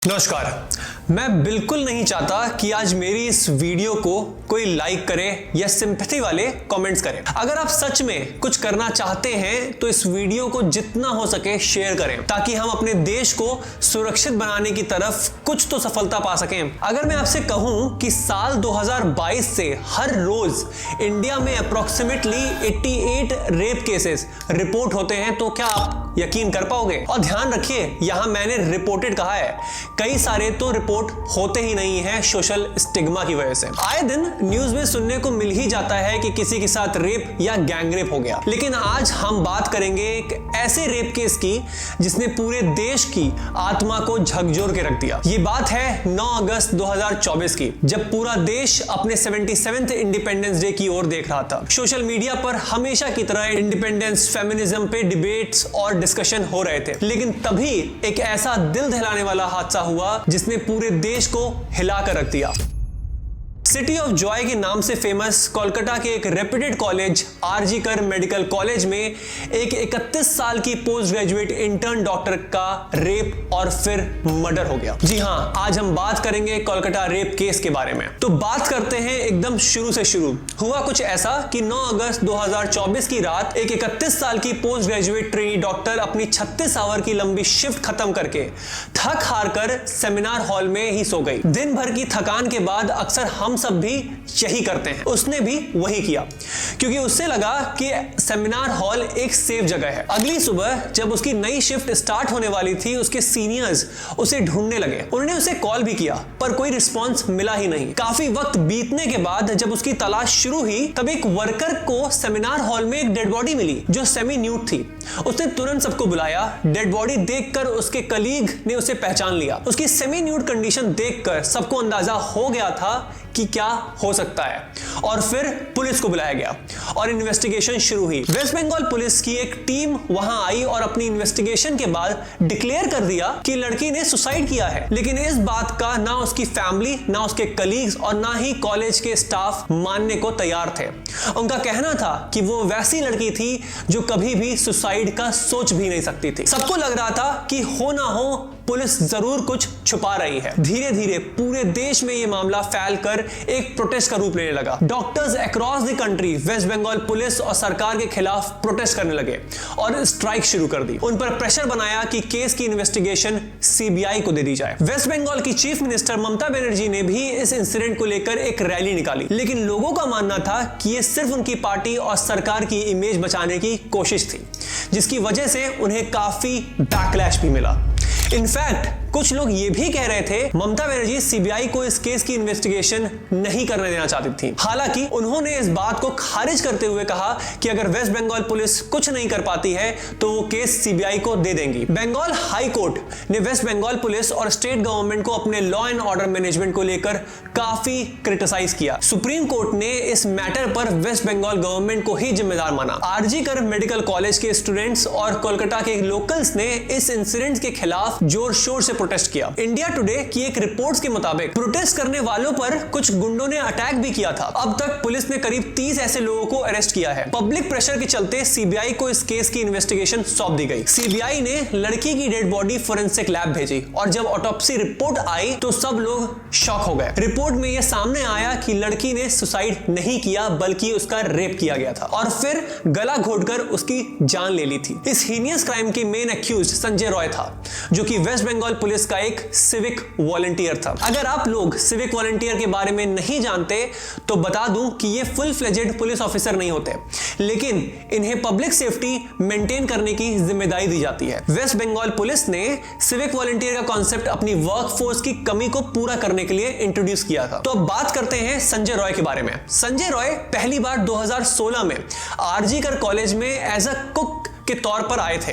नमस्कार। मैं बिल्कुल नहीं चाहता कि आज मेरी इस वीडियो को कोई लाइक करे या सिंपैथी वाले कमेंट्स करे। अगर आप सच में कुछ करना चाहते हैं तो इस वीडियो को जितना हो सके शेयर करें ताकि हम अपने देश को सुरक्षित बनाने की तरफ कुछ तो सफलता पा सकें। अगर मैं आपसे कहूं कि साल 2022 से हर रोज इंडिया में अप्रोक्सीमेटली 88 रेप केसेस रिपोर्ट होते हैं तो क्या आप यकीन कर पाओगे? और ध्यान रखिए, यहां मैंने रिपोर्टेड कहा है, कई सारे तो रिपोर्ट होते ही नहीं है सोशल स्टिग्मा की वजह से। आए दिन न्यूज में सुनने को मिल ही जाता है कि किसी के साथ रेप या गैंग रेप हो गया, लेकिन आज हम बात करेंगे एक ऐसे रेप केस की जिसने पूरे देश की आत्मा को झकझोर के रख दिया। ये बात है 9 अगस्त 2024 की, जब पूरा देश अपने 77वें इंडिपेंडेंस डे की ओर देख रहा था। सोशल मीडिया पर हमेशा की तरह इंडिपेंडेंस, फेमिनिज्म पे डिबेट्स और डिस्कशन हो रहे थे, लेकिन तभी एक ऐसा दिल दहलाने वाला हादसा हुआ जिसने पूरे देश को हिलाकर रख दिया। सिटी ऑफ जॉय के नाम से फेमस कोलकाता के एक रेप्यूटेड कॉलेज आरजी कर मेडिकल कॉलेज में एक 31 साल की पोस्ट ग्रेजुएट इंटर्न डॉक्टर का रेप और फिर मर्डर हो गया। जी हां, आज हम बात करेंगे कोलकाता रेप केस के बारे में। तो बात करते हैं एकदम शुरू से शुरू। हुआ कुछ ऐसा कि 9 अगस्त 2024 की रात एक 31 साल की पोस्ट ग्रेजुएट ट्रेनी डॉक्टर अपनी 36 आवर की लंबी शिफ्ट खत्म करके थक हार कर सेमिनार हॉल में ही सो गई। दिन भर की थकान के बाद अक्सर हम सब भी यही करते हैं, उसने भी वही किया क्योंकि उससे लगा कि सेमिनार हॉल एक सेफ जगह है। अगली सुबह जब उसकी नई शिफ्ट स्टार्ट होने वाली थी, उसके सीनियर्स उसे ढूंढने लगे। उन्होंने उसे कॉल भी किया पर कोई रिस्पॉन्स मिला ही नहीं। काफी वक्त बीतने के बाद जब उसकी तलाश शुरू हुई तब एक वर्कर को सेमिनार हॉल में एक डेड बॉडी मिली जो सेमी न्यूड थी। उसने तुरंत सबको बुलाया। डेड बॉडी देखकर उसके कलीग ने उसे पहचान लिया। उसकी सेमी न्यूड कंडीशन देखकर सबको अंदाजा हो गया था कि क्या हो सकता है और फिर पुलिस को बुलाया गया और इन्वेस्टिगेशन शुरू हुई। वेस्ट बंगाल पुलिस की एक टीम वहां आई और अपनी इन्वेस्टिगेशन के बाद डिक्लेयर कर दिया कि लड़की ने सुसाइड किया है, लेकिन इस बात का ना उसकी फैमिली, ना उसके कलीग्स और ना ही कॉलेज के स्टाफ मानने को तैयार थे। उनका कहना था कि वो वैसी लड़की थी जो कभी भी सुसाइड का सोच भी नहीं सकती थी। सबको लग रहा था कि हो ना हो पुलिस जरूर कुछ छुपा रही है। धीरे धीरे पूरे देश में यह मामला फैलकर एक प्रोटेस्ट का रूप लेने लगा। Doctors across the country West Bengal police और सरकार के खिलाफ प्रोटेस्ट करने लगे और स्ट्राइक शुरू कर दी। उन पर प्रेशर बनाया कि केस की इन्वेस्टिगेशन सीबीआई को दे दी जाए। वेस्ट बंगाल की चीफ मिनिस्टर ममता बनर्जी ने भी इस इंसिडेंट को लेकर एक रैली निकाली, लेकिन लोगों का मानना था कि यह सिर्फ उनकी पार्टी और सरकार की इमेज बचाने की कोशिश थी, जिसकी वजह से उन्हें काफी बैकलैश भी मिला। इनफैक्ट कुछ लोग ये भी कह रहे थे ममता बनर्जी सीबीआई को इस केस की इन्वेस्टिगेशन नहीं करने देना चाहती थी। हालांकि उन्होंने इस बात को खारिज करते हुए कहा कि अगर वेस्ट बंगाल पुलिस कुछ नहीं कर पाती है तो वो केस सीबीआई को दे देंगी। बंगाल हाई कोर्ट ने वेस्ट बंगाल पुलिस और स्टेट गवर्नमेंट को अपने लॉ एंड ऑर्डर मैनेजमेंट को लेकर काफी क्रिटिसाइज किया। सुप्रीम कोर्ट ने इस मैटर पर वेस्ट बंगाल गवर्नमेंट को ही जिम्मेदार माना। आरजी कर मेडिकल कॉलेज के स्टूडेंट्स और कोलकाता के लोकल्स ने इस इंसिडेंट के खिलाफ जोर शोर से प्रोटेस्ट किया। इंडिया टुडे की एक रिपोर्ट्स के मुताबिक प्रोटेस्ट करने वालों पर कुछ गुंडों ने अटैक भी किया था। अब तक पुलिस ने करीब 30 ऐसे लोगों को अरेस्ट किया है। पब्लिक प्रेशर के चलते सीबीआई को इस केस की इन्वेस्टिगेशन सौंप दी गई। सीबीआई ने लड़की की डेड बॉडी फोरेंसिक लैब भेजी और जब ऑटोप्सी रिपोर्ट आई तो सब लोग शॉक हो गए। रिपोर्ट में यह सामने आया कि लड़की ने सुसाइड नहीं किया बल्कि उसका रेप किया गया था और फिर गला घोटकर उसकी जान ले ली थी। इस हीनियस क्राइम के मेन एक्यूज संजय रॉय था, जो कि वेस्ट बंगाल पुलिस का एक सिविक वॉलंटियर था। अगर आप लोग सिविक वॉलंटियर के बारे में नहीं जानते तो बता दूं कि ये फुल फ्लेजेड पुलिस ऑफिसर नहीं होते, लेकिन इन्हें पब्लिक सेफ्टी मेंटेन करने की जिम्मेदारी दी जाती है। वेस्ट बंगाल पुलिस ने सिविक वॉलंटियर का कॉन्सेप्ट अपनी वर्कफोर्स की कमी को पूरा करने के लिए इंट्रोड्यूस किया था। तो अब बात करते हैं संजय रॉय के बारे में। संजय रॉय पहली बार 2016 में आरजी कर कॉलेज में एज अ कुक के तौर पर आए थे,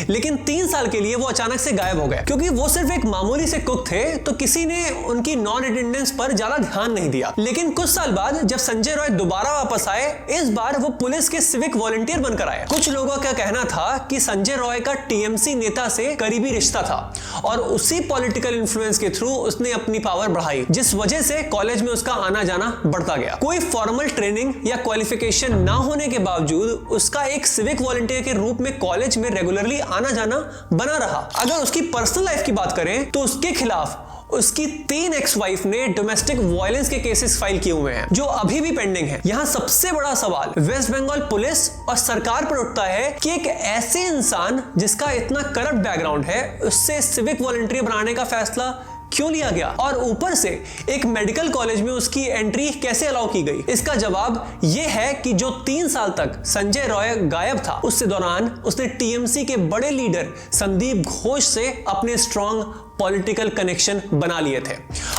लेकिन 3 साल के लिए वो अचानक से गायब हो गए। क्योंकि वो सिर्फ एक मामूली से कुक थे तो किसी ने उनकी नॉन अटेंडेंस पर ज्यादा ध्यान नहीं दिया। लेकिन कुछ साल बाद जब संजय रॉय दोबारा वापस आए, इस बार वो पुलिस के सिविक वॉलंटियर बनकर आए। कुछ लोगों का कहना था कि संजय रॉय का टीएमसी नेता से करीबी रिश्ता था और उसी पॉलिटिकल इन्फ्लुएंस के थ्रू उसने अपनी पावर बढ़ाई, जिस वजह से कॉलेज में उसका आना जाना बढ़ता गया। कोई फॉर्मल ट्रेनिंग या क्वालिफिकेशन ना होने के बावजूद उसका एक सिविक वॉलंटियर के रूप रूप में कॉलेज में रेगुलरली आना जाना बना रहा। अगर उसकी पर्सनल लाइफ की बात करें तो उसके खिलाफ उसकी 3 एक्स वाइफ ने डोमेस्टिक वायलेंस के केसेस फाइल किए हुए हैं जो अभी भी पेंडिंग है। यहाँ सबसे बड़ा सवाल वेस्ट बंगाल पुलिस और सरकार पर उठता है कि एक ऐसे इंसान जिसका इतना करप्ट बैकग्राउंड है उससे सिविक वॉलंटियर बनाने का फैसला क्यों लिया गया, और ऊपर से एक मेडिकल कॉलेज में उसकी एंट्री कैसे अलाउ की गई। इसका जवाब यह है कि जो 3 साल तक संजय रॉय गायब था उससे दौरान उसने टीएमसी के बड़े लीडर संदीप घोष से अपने स्ट्रॉन्ग पॉलिटिकल कनेक्शन बना लिए थे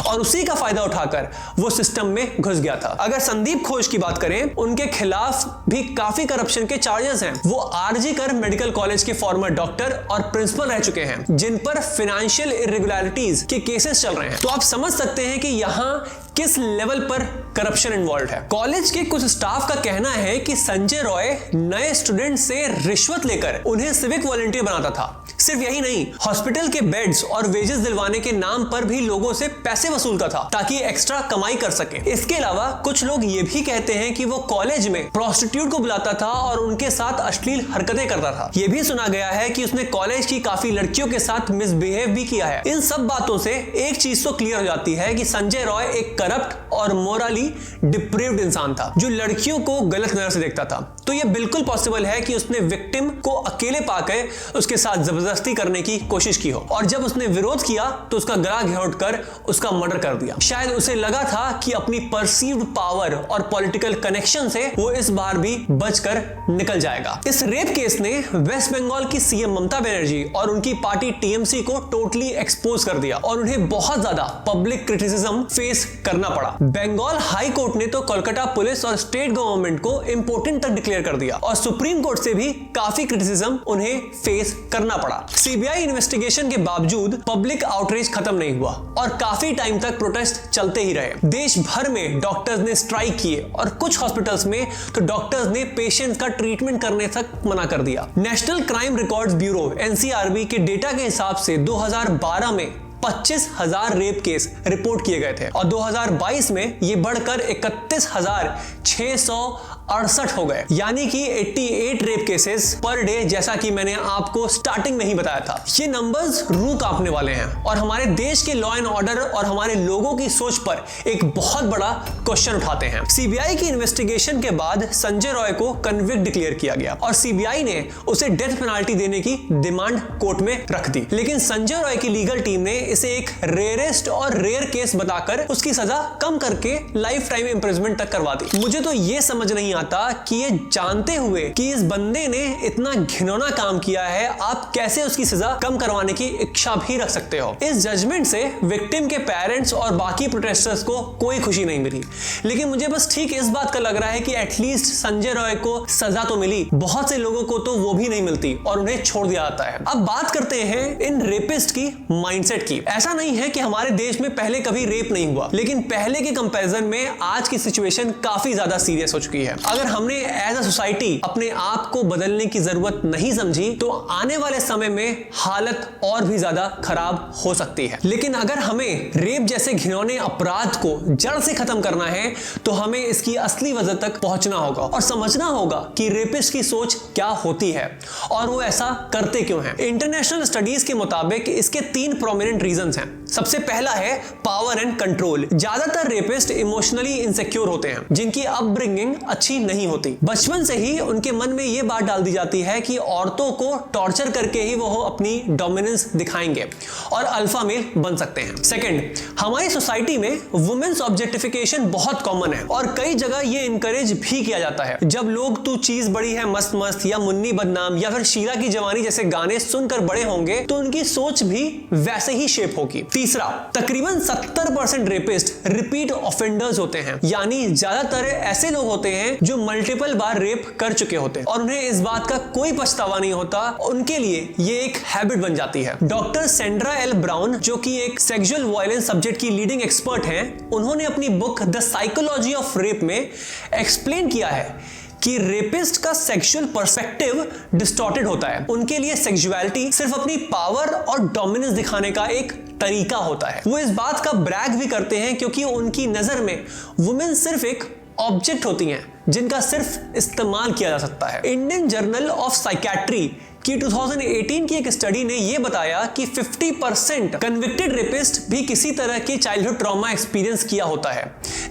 और उसी का फायदा उठाकर वो सिस्टम में घुस गया था। अगर संदीप घोष की बात करें, उनके खिलाफ भी काफी करप्शन के चार्जेस हैं। वो आरजी कर मेडिकल कॉलेज के फॉर्मर डॉक्टर और प्रिंसिपल रह चुके हैं जिन पर फाइनेंशियल इरेगुलरिटीज के केसेस चल रहे हैं। तो आप समझ सकते हैं कि यहाँ किस लेवल पर करप्शन इन्वॉल्व है। कॉलेज के कुछ स्टाफ का कहना है कि संजय रॉय नए स्टूडेंट से रिश्वत लेकर उन्हें सिविक वॉलंटियर बनाता था। सिर्फ यही नहीं, हॉस्पिटल के बेड्स और वेजेस दिलवाने के नाम पर भी लोगों से पैसे वसूलता था ताकि एक्स्ट्रा कमाई कर सके। इसके अलावा कुछ लोग ये भी कहते हैं कि वो कॉलेज में प्रोस्टिट्यूट को बुलाता था और उनके साथ अश्लील हरकतें करता था। ये भी सुना गया है कि उसने कॉलेज की काफी लड़कियों के साथ मिसबिहेव भी किया है। इन सब बातों से एक चीज तो क्लियर हो जाती है कि संजय रॉय एक करप्ट और मोरली डिप्रेव्ड इंसान था जो लड़कियों को गलत नजर से देखता था। तो ये बिल्कुल पॉसिबल है कि उसने विक्टिम को अकेले पाकर उसके साथ जबरदस्ती करने की कोशिश की हो और जब उसने विरोध किया तो उसका गला घोंटकर उसका मर्डर कर दिया। शायद उसे लगा था कि अपनी परसीव्ड पावर और पॉलिटिकल कनेक्शन से वो इस बार भी बचकर निकल जाएगा। इस रेप केस ने वेस्ट बंगाल की सीएम ममता बनर्जी और उनकी पार्टी टीएमसी को टोटली एक्सपोज कर दिया और उन्हें बहुत ज्यादा पब्लिक क्रिटिसिज्म फेस करना पड़ा। बंगाल हाई कोर्ट ने तो कोलकाता पुलिस और स्टेट गवर्नमेंट को इंपोर्टेंट तक डिक्लेयर कर दिया और सुप्रीम कोर्ट से भी काफी क्रिटिसिज्म उन्हें फेस करना पड़ा। सीबीआई इन्वेस्टिगेशन के बावजूद पब्लिक आउटरीच खत्म नहीं हुआ और काफी टाइम तक प्रोटेस्ट चलते ही रहे। देश भर में डॉक्टर्स ने स्ट्राइक किए और कुछ हॉस्पिटल्स में तो डॉक्टर्स ने पेशेंट्स का ट्रीटमेंट करने तक मना कर दिया। National crime records bureau NCRB के डेटा के हिसाब से 2012 में 25,000 रेप केस रिपोर्ट किए गए थे और 2022 में ये बढ़कर 31,668 हो गए, यानी कि 88 रेप केसेस पर डे, जैसा कि मैंने आपको स्टार्टिंग में ही बताया था। ये नंबर्स रूह कांपने वाले हैं और हमारे देश के लॉ एंड ऑर्डर और हमारे लोगों की सोच पर एक बहुत बड़ा क्वेश्चन उठाते हैं। सीबीआई की इन्वेस्टिगेशन के बाद संजय रॉय को कन्विक्ट डिक्लेयर किया गया और सीबीआई ने उसे डेथ पेनाल्टी देने की डिमांड कोर्ट में रख दी, लेकिन संजय रॉय की लीगल टीम ने इसे एक रेयरेस्ट और रेयर केस बताकर उसकी सजा कम करके लाइफ टाइम इंप्रिजनमेंट तक करवा दी। मुझे तो ये समझ नहीं आता कि ये जानते हुए कि इस बंदे ने इतना घिनौना काम किया है, आप कैसे उसकी सजा कम करवाने की इच्छा भी रख सकते हो। इस जजमेंट से विक्टिम के पेरेंट्स और बाकी प्रोटेस्टर्स को कोई खुशी नहीं मिली, लेकिन मुझे बस ठीक इस बात का लग रहा है कि एटलीस्ट संजय रॉय को सजा तो मिली, बहुत से लोगों को तो वो भी नहीं मिलती और उन्हें छोड़ दिया जाता है। अब बात करते हैं इन रेपिस्ट की माइंडसेट की। ऐसा नहीं है कि हमारे देश में पहले कभी रेप नहीं हुआ, लेकिन पहले के कंपैरिजन में आज की सिचुएशन काफी ज्यादा सीरियस हो चुकी है। अगर हमने एज अ सोसाइटी अपने आप को बदलने की जरूरत नहीं समझी तो आने वाले समय में हालत और भी ज्यादा खराब हो सकती है। लेकिन अगर हमें रेप जैसे घिनौने अपराध को जड़ से खत्म करना है तो हमें इसकी असली वजह तक पहुंचना होगा और समझना होगा कि रेपिस्ट की सोच क्या होती है और वो ऐसा करते क्यों हैं। इंटरनेशनल स्टडीज के मुताबिक इसके 3 प्रोमिनेंट रीजंस हैं। सबसे पहला है पावर एंड कंट्रोल। ज्यादातर रेपिस्ट इमोशनली इनसिक्योर होते हैं जिनकी अपब्रिंगिंग अच्छी नहीं होती। बचपन से ही उनके मन में यह बात डाल दी जाती है कि औरतों को टॉर्चर करके ही वो अपनी डोमिनेंस दिखाएंगे और अल्फा मेल बन सकते हैं। सेकंड, हमारी सोसाइटी में वुमेन्स ऑब्जेक्टिफिकेशन बहुत कॉमन है और कई जगह ये इनकरेज भी किया जाता है। जब लोग तू चीज बड़ी है मस्त मस्त या मुन्नी बदनाम या फिर शीला की जवानी जैसे गाने सुनकर बड़े होंगे तो उनकी सोच भी वैसे ही शेप होगी। तीसरा, तकरीबन 70% रेपिस्ट रिपीट ऑफेंडर्स होते हैं, यानी ज्यादातर ऐसे लोग होते हैं जो मल्टीपल बार रेप कर चुके होते हैं और उन्हें इस बात का कोई पछतावा नहीं होता। उनके लिए ये एक हैबिट बन जाती है। डॉक्टर सेंड्रा एल ब्राउन, जो कि एक सेक्सुअल वायलेंस सब्जेक्ट की लीडिंग एक्सपर्ट हैं, उन्होंने अपनी book the psychology of rape में एक्सप्लेन किया है कि रेपिस्ट का सेक्सुअल पर्सपेक्टिव डिस्टॉर्टेड होता है। उनके लिए सेक्सुअलिटी सिर्फ अपनी पावर और डोमिनेंस दिखाने का एक तरीका होता है। वो इस बात का ब्रैग भी करते हैं क्योंकि उनकी नजर में वुमेन सिर्फ एक ऑब्जेक्ट होती हैं, जिनका सिर्फ इस्तेमाल किया जा सकता है। इंडियन जर्नल ऑफ साइकेट्री कि 2018 की एक स्टडी ने यह बताया कि 50% कन्विक्टेड रेपिस्ट भी किसी तरह के चाइल्डहुड ट्रॉमा एक्सपीरियंस किया होता है,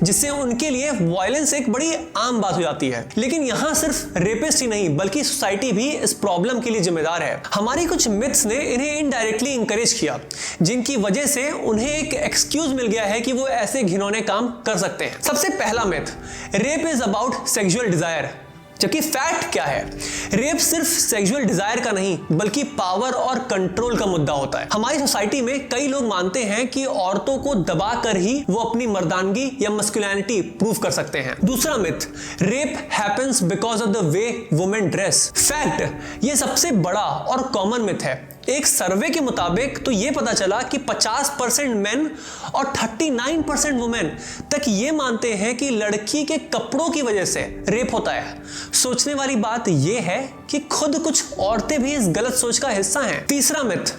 जिससे उनके लिए वायलेंस एक बड़ी आम बात हो जाती है। लेकिन यहां सिर्फ रेपिस्ट ही नहीं बल्कि सोसाइटी भी इस प्रॉब्लम के लिए जिम्मेदार है। हमारी कुछ मिथ्स ने इन्हें इनडायरेक्टली इंकरेज किया, जिनकी वजह से उन्हें एक एक्सक्यूज मिल गया है कि वो ऐसे घिनौने काम कर सकते हैं। सबसे पहला myth, rape is about sexual desire. जबकि फैक्ट क्या है, रेप सिर्फ सेक्सुअल डिजायर का नहीं बल्कि पावर और कंट्रोल का मुद्दा होता है। हमारी सोसाइटी में कई लोग मानते हैं कि औरतों को दबाकर ही वो अपनी मर्दानगी या मस्कुलिनिटी प्रूव कर सकते हैं। दूसरा myth, rape happens because of the way women dress. Fact, ये सबसे बड़ा और कॉमन मिथ है। एक सर्वे के मुताबिक तो ये पता चला कि 50% मेन और 39% वुमेन तक ये मानते हैं कि लड़की के कपड़ों की वजह से रेप होता है। सोचने वाली बात ये है कि खुद कुछ औरतें भी इस गलत सोच का हिस्सा हैं। तीसरा myth,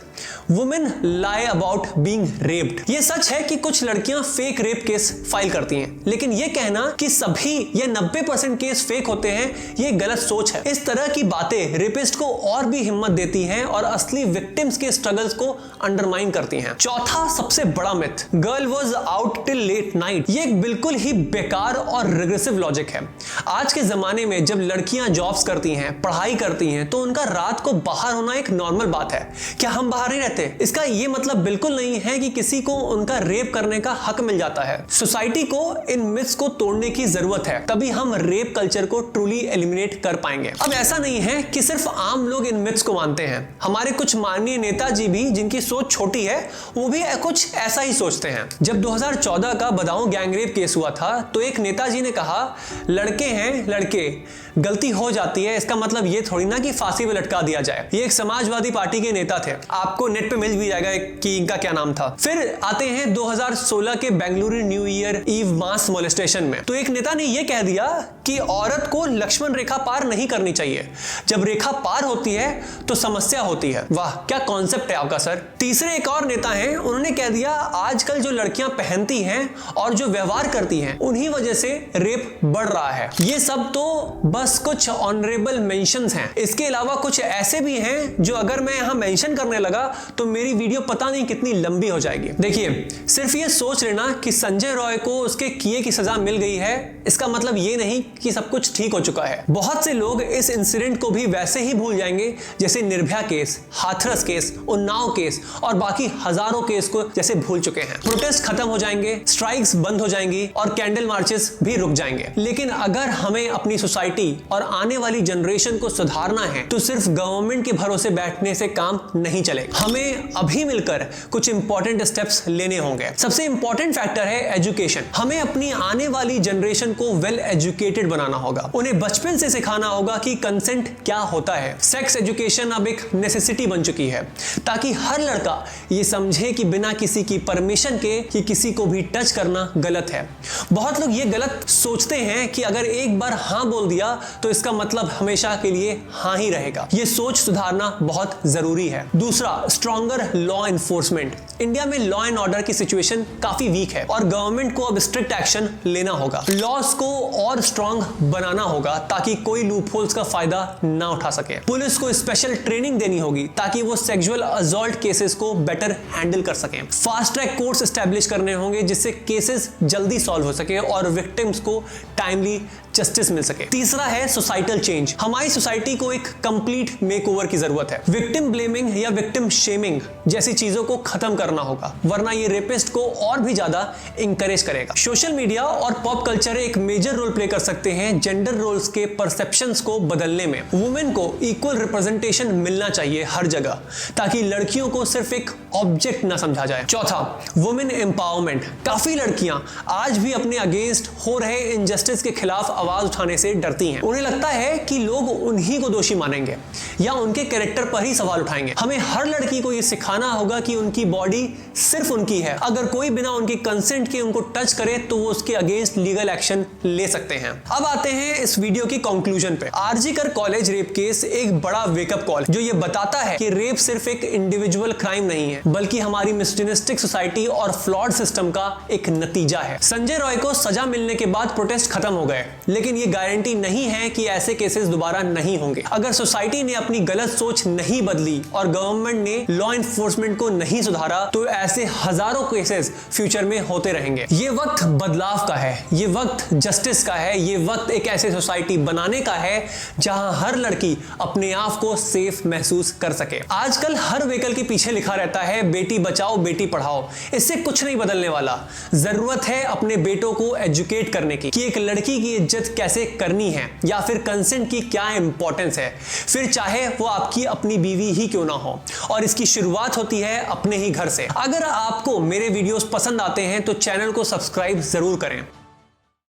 women lie about being raped. ये सच है कि कुछ लड़कियां फेक रेप केस फाइल करती हैं, लेकिन ये कहना कि सभी या 90% केस फेक होते हैं, ये गलत सोच है। इस तरह की बातें रेपिस्ट को और भी हिम्मत देती हैं और असली विक्टिम्स के स्ट्रगल्स को अंडरमाइन करती हैं। चौथा सबसे बड़ा myth, girl was out till late night. ये एक बिल्कुल ही बेकार और रिग्रेसिव लॉजिक है। आज के जमाने में जब लड़कियां जॉब्स करती हैं, पढ़ाई करती हैं, तो उनका रात को बाहर होना एक नॉर्मल बात है। क्या हम बाहर नहीं रहते? इसका ये मतलब बिल्कुल नहीं है कि किसी को उनका रेप करने का हक मिल जाता है। सोसाइटी को इन मिथ्स को तोड़ने की जरूरत है, तभी हम रेप कल्चर को ट्रूली एलिमिनेट कर पाएंगे। अब ऐसा नहीं है कि सिर्फ आम लोग इन मिथ्स को मानते हैं। हमारे कुछ माननीय नेताजी भी, जिनकी सोच छोटी है, वो भी कुछ ऐसा ही सोचते हैं। जब 2014 का बदाऊं गैंगरेप केस हुआ था तो एक नेताजी ने कहा, लड़के हैं लड़के, गलती हो जाती है, इसका मतलब ये थोड़ी ना कि फांसी पे लटका दिया जाए। ये एक समाजवादी पार्टी के नेता थे, आपको नेट पे मिल भी जाएगा कि इनका क्या नाम था। फिर आते हैं 2016 के बेंगलुरु न्यू ईयर ईव मास मोलेस्टेशन में। तो एक नेता ने यह कह दिया कि औरत को लक्ष्मण रेखा पार नहीं करनी चाहिए, जब रेखा पार होती है तो समस्या होती है। वाह, क्या कॉन्सेप्ट है आपका सर। तीसरे एक और नेता हैं, उन्होंने कह दिया, आजकल जो लड़कियां पहनती हैं और जो व्यवहार करती हैं, उन्हीं वजह से रेप बढ़ रहा है। ये सब तो बस कुछ ऑनरेबल मेंशंस हैं। इसके अलावा कुछ ऐसे भी हैं जो अगर मैं यहां मेंशन करने लगा तो मेरी वीडियो पता नहीं कितनी लंबी हो जाएगी। देखिए, सिर्फ ये सोच लेना कि संजय रॉय को उसके किए की सजा मिल गई है, इसका मतलब ये नहीं कि सब कुछ ठीक हो चुका है। बहुत से लोग इस इंसिडेंट को भी वैसे ही भूल जाएंगे जैसे Nirbhaya case, Hathras case, Unnao case और बाकी हजारों केस को जैसे भूल चुके हैं। प्रोटेस्ट खत्म हो जाएंगे, स्ट्राइक्स बंद हो जाएंगी और कैंडल मार्चेस भी रुक जाएंगे। लेकिन अगर हमें अपनी सोसाइटी और आने वाली जनरेशन को सुधारना है तो सिर्फ गवर्नमेंट के भरोसे बैठने से काम नहीं चलेगा। हमें अभी मिलकर कुछ इंपॉर्टेंट स्टेप्स लेने होंगे। सबसे इंपॉर्टेंट फैक्टर है एजुकेशन। हमें अपनी आने वाली जनरेशन को वेल एजुकेटेड बनाना होगा। उन्हें बचपन से सिखाना होगा कि कंसेंट क्या होता है। सेक्स एजुकेशन अब एक नेसेसिटी बन चुकी है, ताकि हर लड़का ये समझे कि बिना किसी की परमिशन के कि किसी को भी टच करना गलत है। बहुत लोग ये गलत सोचते हैं कि अगर एक बार हाँ बोल दिया तो इसका मतलब हमेशा के लिए हाँ ही रहेगा। ये सोच सुधारना बहुत जरूरी है। दूसरा, स्ट्रॉन्गर लॉ एनफोर्समेंट। इंडिया में लॉ एंड ऑर्डर की सिचुएशन काफी वीक है और गवर्नमेंट को अब स्ट्रिक्ट एक्शन लेना होगा। लॉस को और स्ट्रॉन्ग बनाना होगा ताकि कोई लूपहोल्स का फायदा ना उठा सके। पुलिस को स्पेशल ट्रेनिंग देनी होगी ताकि वो सेक्सुअल असॉल्ट केसेस को बेटर हैंडल कर सकें। फास्ट ट्रैक कोर्ट्स एस्टैब्लिश करने होंगे जिससे केसेस जल्दी सॉल्व हो सके और विक्टिम्स को टाइमली जस्टिस मिल सके। तीसरा है सोसाइटल चेंज। हमारी सोसाइटी को एक कंप्लीट मेकओवर की जरूरत है। विक्टिम ब्लेमिंग या विक्टिम शेमिंग जैसी चीजों को खत्म करना होगा, वरना ये रेपिस्ट को और भी ज्यादा इंकरेज करेगा। सोशल मीडिया और पॉप कल्चर एक मेजर रोल प्ले कर सकते हैं जेंडर रोल्स के परसेप्शंस को बदलने में। वुमेन को इक्वल रिप्रेजेंटेशन मिलना चाहिए हर जगह, ताकि लड़कियों को सिर्फ एक ऑब्जेक्ट ना समझा जाए। चौथा, वुमेन एम्पावरमेंट। काफी लड़कियां आज भी अपने अगेंस्ट हो रहे इनजस्टिस के खिलाफ आवाज उठाने से डरती हैं। उन्हें लगता है कि लोग उन्हीं को दोषी मानेंगे या उनके कैरेक्टर पर ही सवाल उठाएंगे। हमें हर लड़की को यह सिखाना होगा कि उनकी बॉडी सिर्फ उनकी है। अगर कोई बिना उनके कंसेंट के उनको टच करे तो वो उसके अगेंस्ट लीगल एक्शन ले सकते हैं। अब आते हैं इस वीडियो की कंक्लूजन पे। आरजी कर कॉलेज रेप केस एक बड़ा वेकअप कॉल जो ये बताता है कि रेप सिर्फ एक इंडिविजुअल क्राइम नहीं है, है बल्कि हमारी मिसोजिनिस्टिक सोसाइटी और फ्लॉड सिस्टम का एक नतीजा है। संजय रॉय को सजा मिलने के बाद प्रोटेस्ट खत्म हो गए, लेकिन ये गारंटी नहीं है कि ऐसे केसेस दोबारा नहीं होंगे। अगर सोसाइटी ने अपनी गलत सोच नहीं बदली और गवर्नमेंट ने लॉ एनफोर्समेंट को नहीं सुधारा तो ऐसे हजारों केसेस फ्यूचर में होते रहेंगे। ये वक्त बदलाव का है, ये वक्त जस्टिस का है, ये वक्त एक ऐसे सोसाइटी बनाने का है जहां हर लड़की अपने आप को सेफ महसूस कर सके। आजकल हर व्हीकल के पीछे लिखा रहता है बेटी बचाओ बेटी पढ़ाओ, इससे कुछ नहीं बदलने वाला। जरूरत है अपने बेटों को एजुकेट करने की कि एक लड़की की इज्जत कैसे करनी है या फिर कंसेंट की क्या इंपॉर्टेंस है, फिर चाहे वो आपकी अपनी बीवी ही क्यों ना हो। और इसकी शुरुआत होती है अपने ही घर से। अगर आपको मेरे वीडियोस पसंद आते हैं तो चैनल को सब्सक्राइब जरूर करें।